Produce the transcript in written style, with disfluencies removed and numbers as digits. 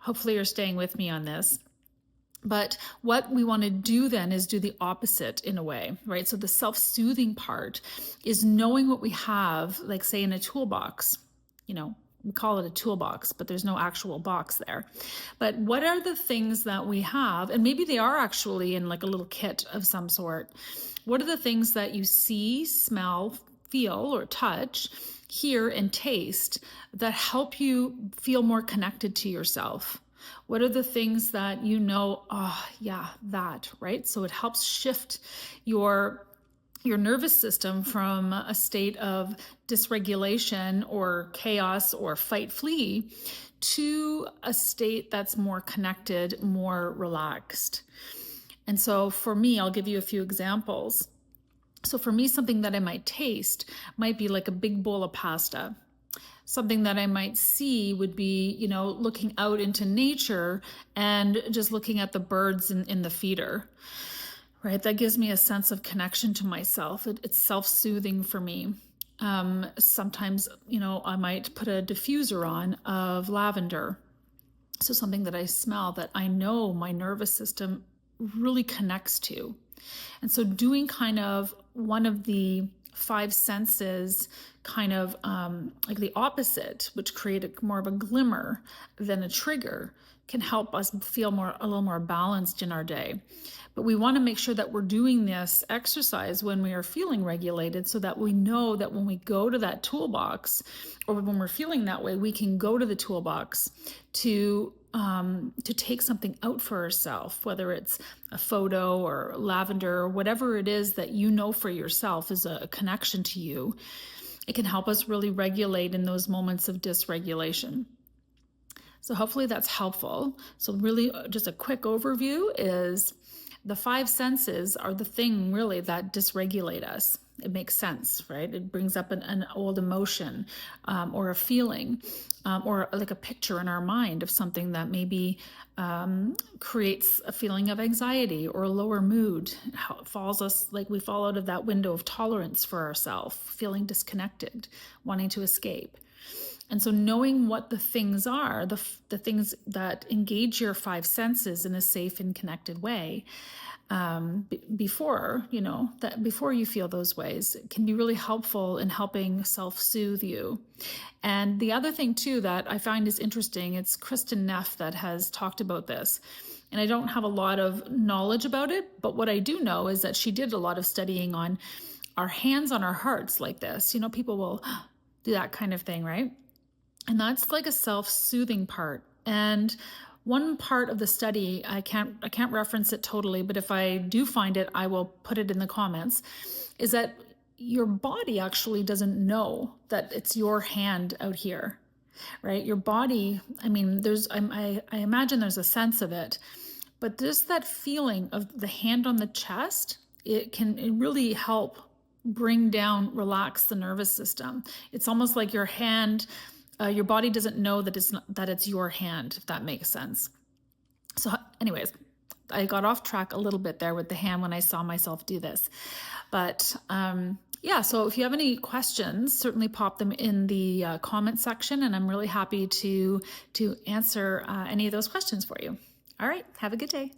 Hopefully you're staying with me on this. But what we want to do then is do the opposite in a way, right? So the self-soothing part is knowing what we have, like say in a toolbox, we call it a toolbox, but there's no actual box there. But what are the things that we have? And maybe they are actually in like a little kit of some sort. What are the things that you see, smell, feel, or touch, hear, and taste that help you feel more connected to yourself? What are the things that oh yeah, that, right? So it helps shift your nervous system from a state of dysregulation or chaos or fight flee to a state that's more connected, more relaxed. And so for me, I'll give you a few examples. So for me, something that I might taste might be like a big bowl of pasta. Something that I might see would be, looking out into nature and just looking at the birds in the feeder, right? That gives me a sense of connection to myself. It's self-soothing for me. Sometimes, I might put a diffuser on of lavender. So something that I smell that I know my nervous system really connects to. And so doing kind of one of the 5 senses, kind of like the opposite, which create more of a glimmer than a trigger, can help us feel a little more balanced in our day. But we want to make sure that we're doing this exercise when we are feeling regulated, so that we know that when we go to that toolbox, or when we're feeling that way, we can go to the toolbox to take something out for ourselves, whether it's a photo or lavender or whatever it is that for yourself is a connection to you. It can help us really regulate in those moments of dysregulation. So hopefully that's helpful. So really just a quick overview is the 5 senses are the thing really that dysregulate us. It makes sense, right? It brings up an old emotion or a feeling or like a picture in our mind of something that maybe creates a feeling of anxiety or a lower mood. Falls us like we fall out of that window of tolerance for ourselves, feeling disconnected, wanting to escape. And so knowing what the things are, the things that engage your 5 senses in a safe and connected way, before you feel those ways, can be really helpful in helping self-soothe you. And the other thing too that I find is interesting, it's Kristen Neff that has talked about this. And I don't have a lot of knowledge about it, but what I do know is that she did a lot of studying on our hands on our hearts like this. People will do that kind of thing, right? And that's like a self-soothing part. And one part of the study, I can't reference it totally, but if I do find it, I will put it in the comments, is that your body actually doesn't know that it's your hand out here, right? Your body, I imagine there's a sense of it, but just that feeling of the hand on the chest, it really help relax the nervous system. It's almost like your hand, your body doesn't know that it's your hand, if that makes sense. So anyways, I got off track a little bit there with the hand when I saw myself do this. But so if you have any questions, certainly pop them in the comment section, and I'm really happy to answer any of those questions for you. All right, have a good day.